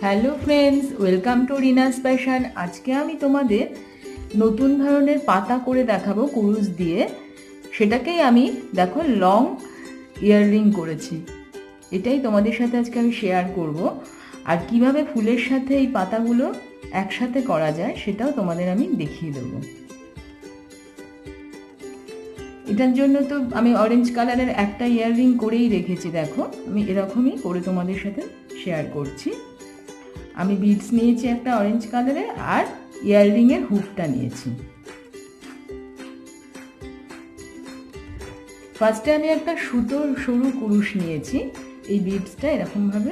Hello friends, welcome to Rina's passion. আজকে আমি তোমাদের নতুন ধরনের পাতা করে দেখাবো কুরুশ দিয়ে। সেটাকেই আমি দেখো লং ইয়াররিং করেছি। এটাই তোমাদের সাথে আজকে আমি শেয়ার করব। আর কিভাবে ফুলের সাথে এই পাতাগুলো একসাথে করা যায় সেটাও তোমাদের আমি দেখিয়ে দেবো। এটার জন্য তো আমি অরেঞ্জ কালারের একটা ইয়াররিং করেই রেখেছি। দেখো আমি এরকমই করে তোমাদের সাথে শেয়ার করছি। আমি বিডস নিয়েছি একটা অরেঞ্জ কালারের, আর ইয়াররিং এর হুকটা নিয়েছি। ফার্স্টে আমি একটা সুতোর সরু কুরুশ নিয়েছি। এই বিডসটা এরকম ভাবে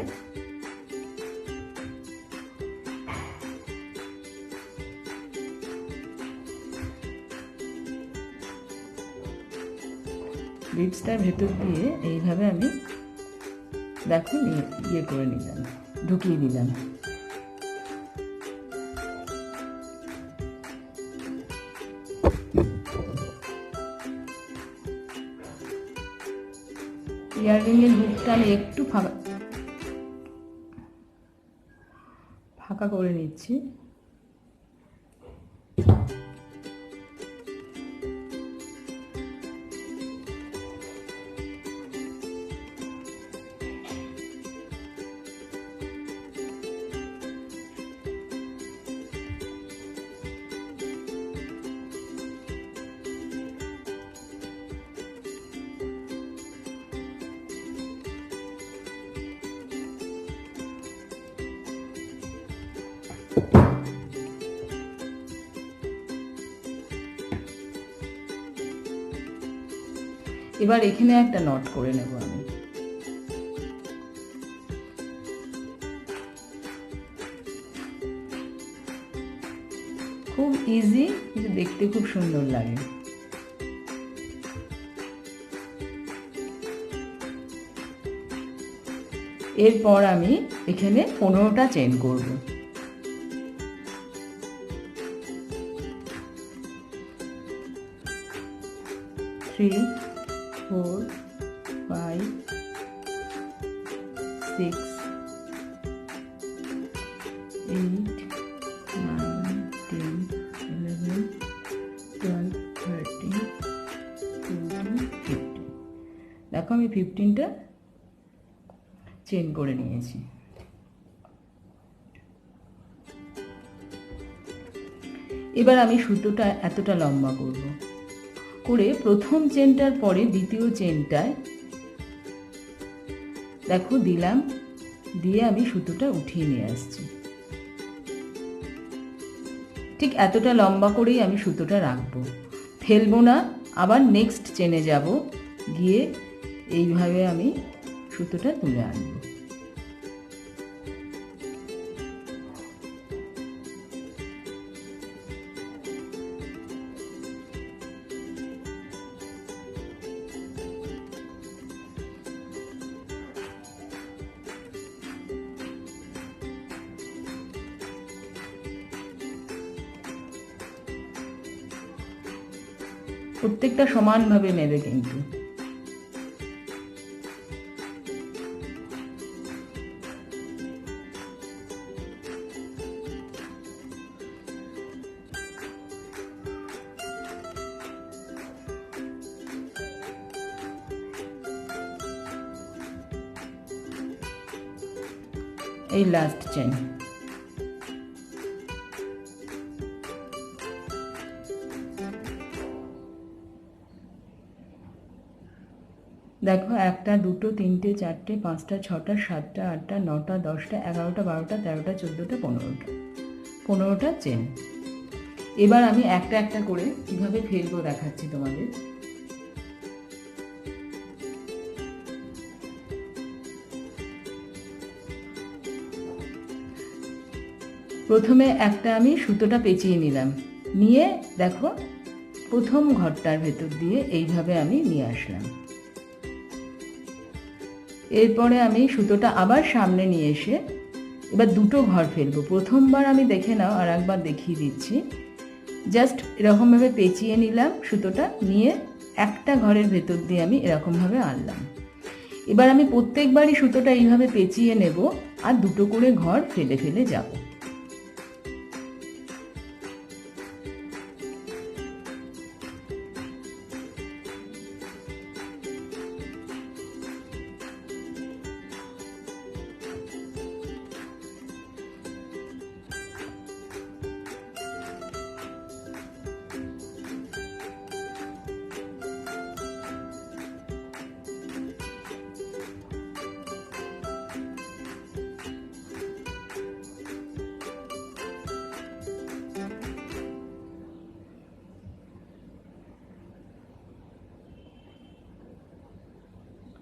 বিডসটার ভেতর দিয়ে এইভাবে আমি দেখো ইয়ে করে নিলাম, ঢুকিয়ে দিলাম। ইয়াররিং এর হুকটা আমি একটু ফাঁকা করে নিচ্ছি। এবার এখানে একটা নট করে নেব আমি। খুব ইজি, কিন্তু দেখতে খুব সুন্দর লাগে। এরপর আমি এখানে 15টা চেন করব। Three, 4, 5, 6, 8, 9, 10, 11, 12, 13, 14, 15। দেখো আমি 15টা চেন করে নিয়েছি। এবার আমি সুতোটা এতটা লম্বা করব, করে প্রথম চেনটার পরে দ্বিতীয় চেনটায় দেখো দিলাম, দিয়ে আমি সুতোটা উঠিয়ে নিয়ে আসছি। ঠিক এতটা লম্বা করেই আমি সুতোটা রাখবো, ফেলবো না। আবার নেক্সট চেনে যাব, গিয়ে এইভাবে আমি সুতোটা তুলে আনবো। প্রত্যেকটা সমানভাবে নেবে কিন্তু। এই লাস্ট চেন। দেখো 1টা 2টো 3টে 4টে 5টা 6টা 7টা 8টা 9টা 10টা 11টা 12টা 13টা 14টা 15টা চেন। এবার আমি একটা একটা করে কিভাবে ফেলবো দেখাচ্ছি তোমাদের। প্রথমে একটা আমি সুতোটা পেঁচিয়ে নিলাম, নিয়ে দেখো প্রথম ঘরটার ভেতর দিয়ে এইভাবে আমি নিয়ে আসলাম। এরপরে আমি সুতোটা আবার সামনে নিয়ে এসে এবার দুটো ঘর ফেলবো। প্রথমবার আমি দেখে নাও, আর একবার দেখিয়ে দিচ্ছি। জাস্ট এরকমভাবে পেঁচিয়ে নিলাম সুতোটা, নিয়ে একটা ঘরের ভেতর দিয়ে আমি এরকমভাবে আনলাম। এবার আমি প্রত্যেকবারই সুতোটা এইভাবে পেঁচিয়ে নেব আর দুটো করে ঘর ফেলে ফেলে যাব।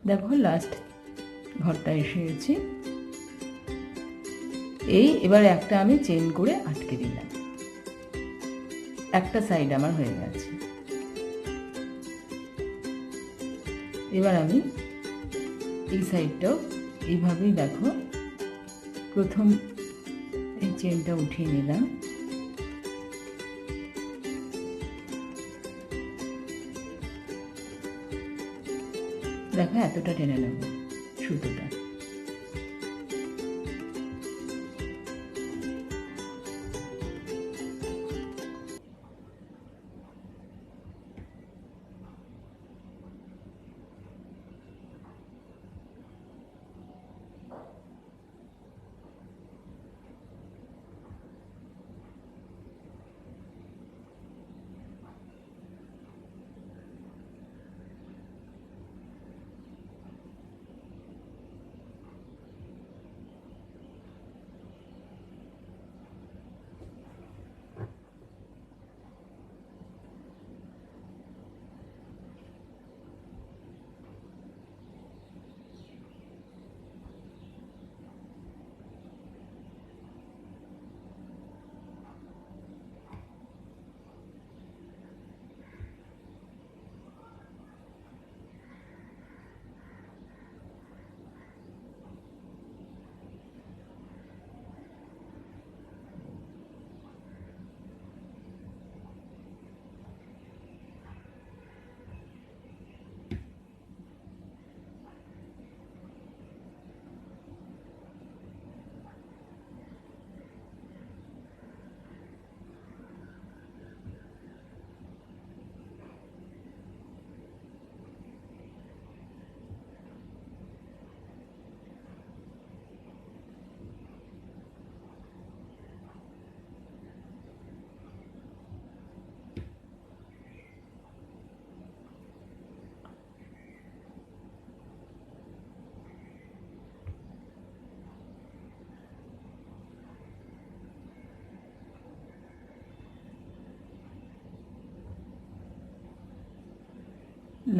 দেখো লাস্ট ঘরটা এসে গেছি। এবার একটা আমি চেন করে আটকে দিলাম, একটা সাইড আমার হয়ে গেছে। এবার আমি এই সাইডটাও এইভাবেই দেখো প্রথম এই চেনটা উঠিয়ে নিলাম, দেখো এতটা টেনে নেব সুতোটা।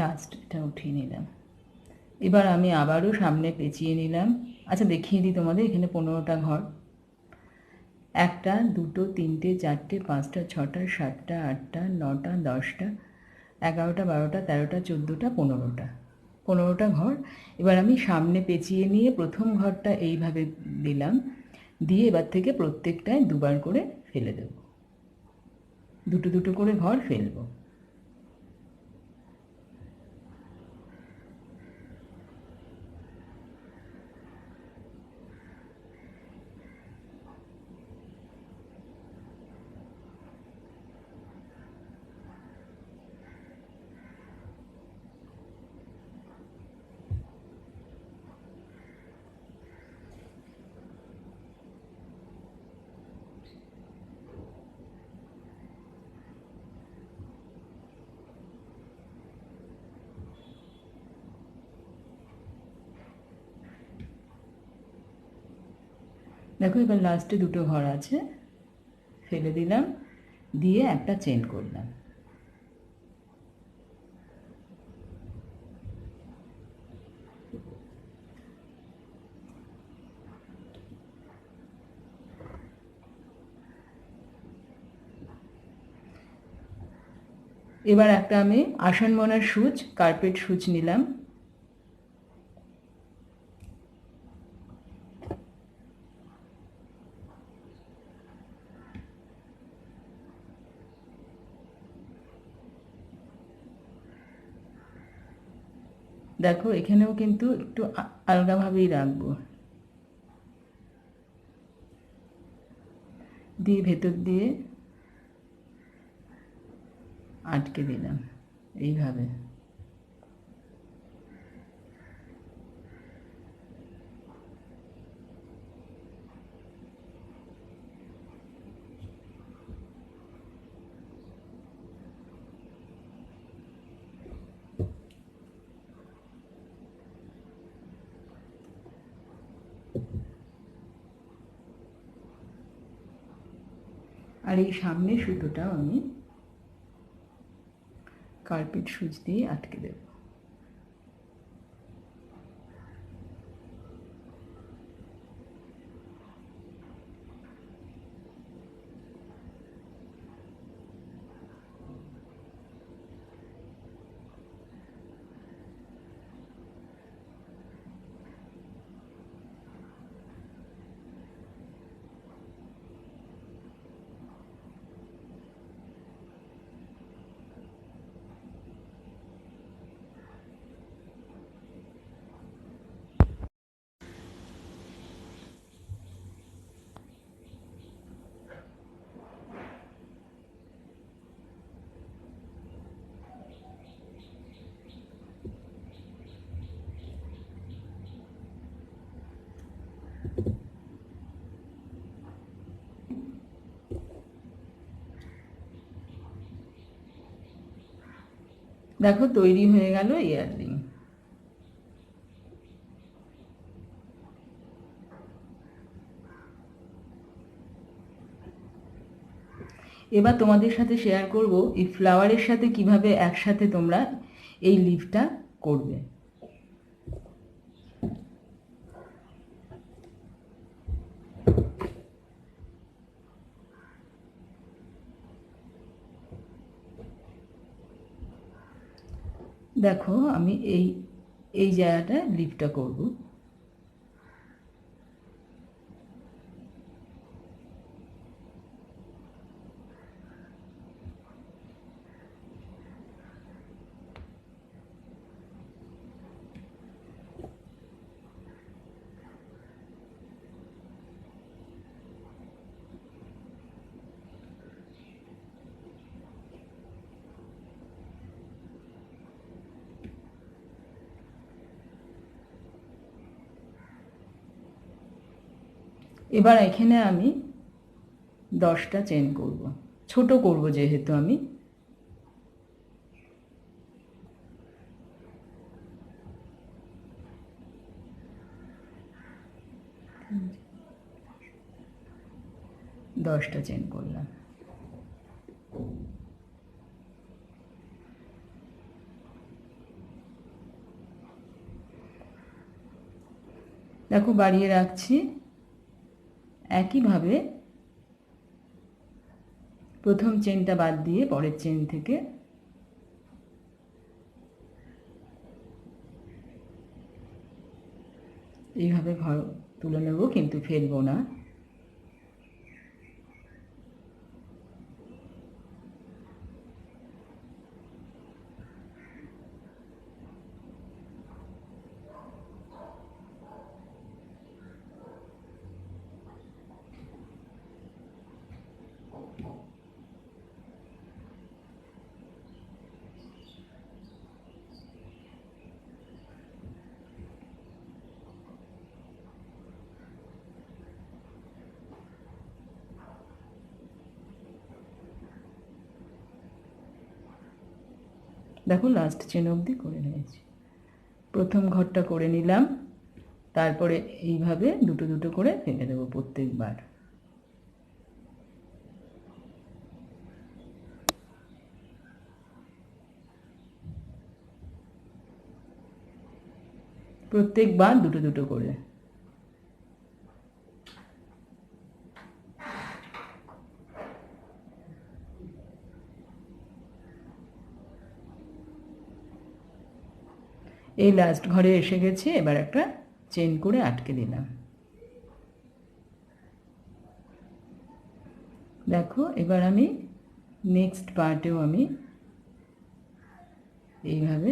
লাস্ট এটা উঠিয়ে নিলাম। এবার আমি আবারও সামনে পেঁচিয়ে নিলাম। আচ্ছা দেখিয়ে দিই তোমাদের, এখানে 15টা ঘর, 1টা 2টো 3টে 4টে 5টা 6টা 7টা 8টা 9টা 10টা 11টা 12টা 13টা 14টা 15টা ঘর। এবার আমি সামনে পেঁচিয়ে নিয়ে প্রথম ঘরটা এইভাবে দিলাম, দিয়ে এবার থেকে প্রত্যেকটায় দুবার করে ফেলে দেব, দুটো দুটো করে ঘর ফেলবো। দেখো এবার লাস্টে দুটো ঘর আছে, ফেলে দিলাম, দিয়ে একটা চেন করলাম। এবার একটা আমি আসন বোনার সূচ, কার্পেট সূচ নিলাম, দেখো এখানেও কিন্তু একটু আলগাভাবেই রাখবো, দিয়ে ভেতর দিয়ে আটকে দিলাম এইভাবে। আর এই সামনের সুতোটাও আমি কার্পেট সুচ দিয়ে আটকে দেব। দেখো তৈরি হয়ে গেল ইয়াররিং। এবার তোমাদের সাথে শেয়ার করব এই ফ্লাওয়ারের সাথে কিভাবে একসাথে তোমরা এই লিফটা করবে। দেখো আমি এই জায়গাটা লিফটা করব। এবার এখানে আমি 10টা চেন করব, ছোট করব যেহেতু আমি। দশটা চেন করলাম। দেখো বাড়িয়ে রাখছি। একইভাবে প্রথম চেনটা বাদ দিয়ে পরের চেন থেকে এইভাবে ঘর তুলে নেব, কিন্তু ফেলবো না। দেখো লাস্ট চেন অবধি করে নিয়েছি। প্রথম ঘরটা করে নিলাম, তারপরে এইভাবে দুটো দুটো করে ফেলে দেবো প্রত্যেকবার। প্রত্যেকবার দুটো দুটো করে। এই লাস্ট ঘরে এসে গেছি, এবার একটা চেন করে আটকে দিলাম। দেখো এবার আমি নেক্সট পার্টেও আমি এইভাবে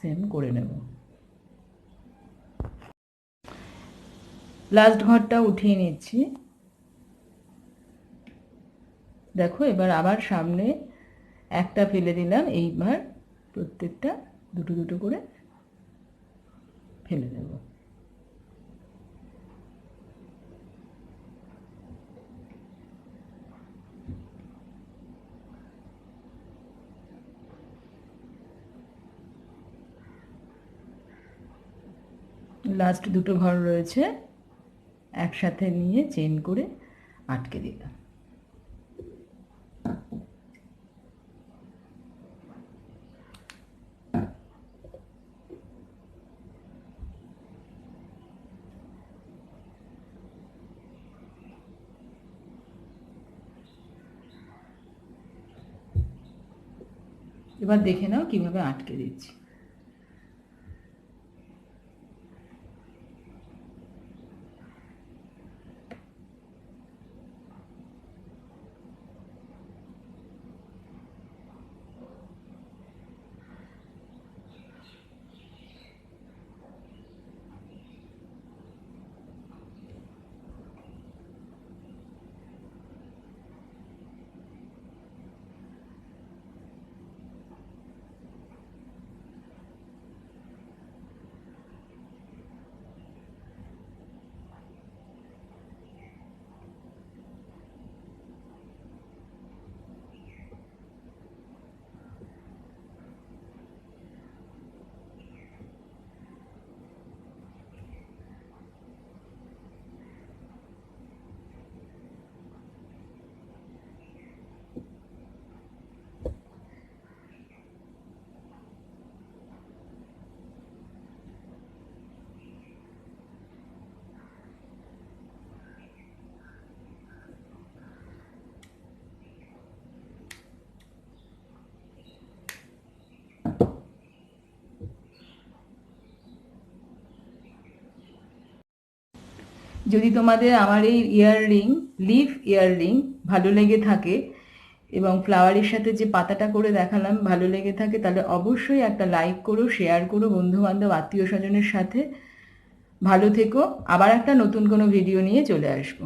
সেম করে নেব। লাস্ট ঘরটা উঠিয়ে নিচ্ছি। দেখো এবার আবার সামনে একটা ফেলে দিলাম, এইবার প্রত্যেকটা দুটো দুটো করে ফেলে দেব। লাস্ট দুটো ঘর রয়েছে, একসাথে নিয়ে চেন করে আটকে দিলাম। এবার দেখে নাও কিভাবে আটকে দিচ্ছি। যদি তোমাদের আমার এই ইয়াররিং, লিফ ইয়াররিং ভালো লেগে থাকে এবং ফ্লাওয়ারের সাথে যে পাতাটা করে দেখালাম ভালো লেগে থাকে, তাহলে অবশ্যই একটা লাইক করো, শেয়ার করো বন্ধু বান্ধব আত্মীয় স্বজনের সাথে। ভালো থেকো, আবার একটা নতুন কোনো ভিডিও নিয়ে চলে আসবো।